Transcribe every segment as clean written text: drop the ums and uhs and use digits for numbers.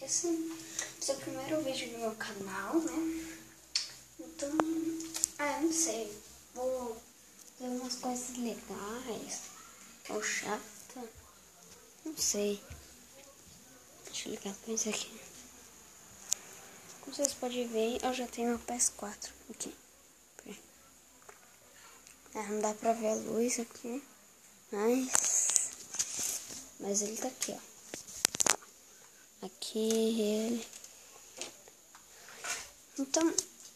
esse é o primeiro vídeo do meu canal, né? Então, não sei, vou ver umas coisas legais ou chata, não sei. Deixa eu ligar pra isso aqui. Como vocês podem ver, eu já tenho o PS4 aqui. Não dá pra ver a luz aqui, mas ele tá aqui, ó. Aqui ele. Então,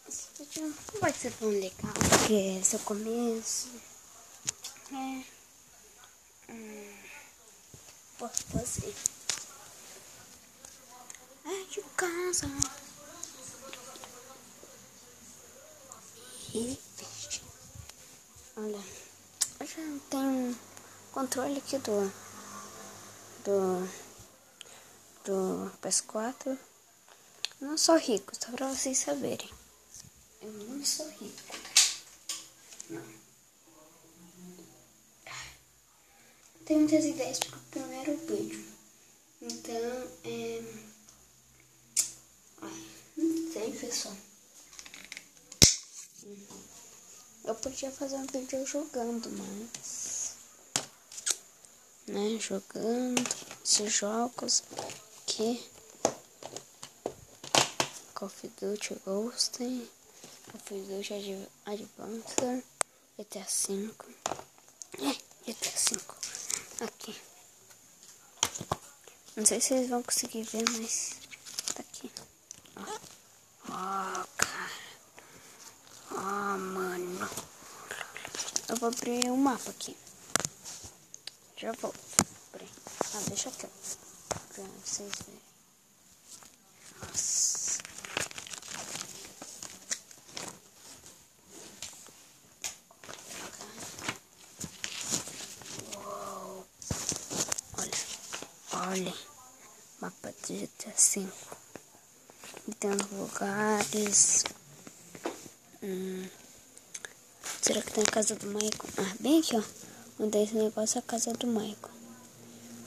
esse vídeo não vai ser tão legal, porque esse é o começo. Posso fazer. De casa. E olha, eu já tenho controle aqui do PS4. Eu não sou rico, só pra vocês saberem. Eu não sou rico. Não. Tenho muitas ideias para o primeiro vídeo. Então, não sei, pessoal. Eu podia fazer um vídeo jogando, mas... né, jogando esses jogos aqui. Call of Duty Ghost, Call of Duty Adventure, GTA V. GTA V. Aqui. Não sei se vocês vão conseguir ver, mas tá aqui. Ó, cara. Ó, mano. Eu vou abrir um mapa aqui. Já volto. Peraí. Deixa aqui, ó. Pra vocês verem. Nossa. Uou. Olha. Mapa de GTA V. E tem uns lugares. Será que tem a casa do Michael? Bem aqui, ó. Onde esse negócio é a casa do Michael.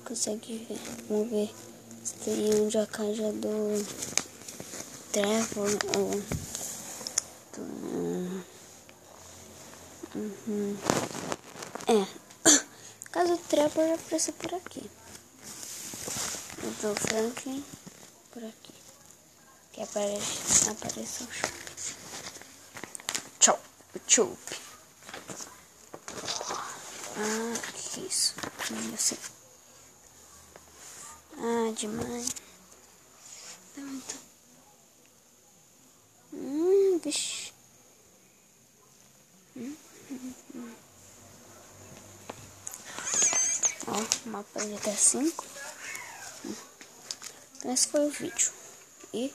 Consegue ver? Vamos ver se tem onde a casa do Trevor ou do... A casa do Trevor já apareceu por aqui. O do Franklin por aqui. Que apareceu o Tchau. Tchau. Que isso? Não sei. Demais. Tá muito. Vixe. Ó, mapa de GTA V. Então esse foi o vídeo. E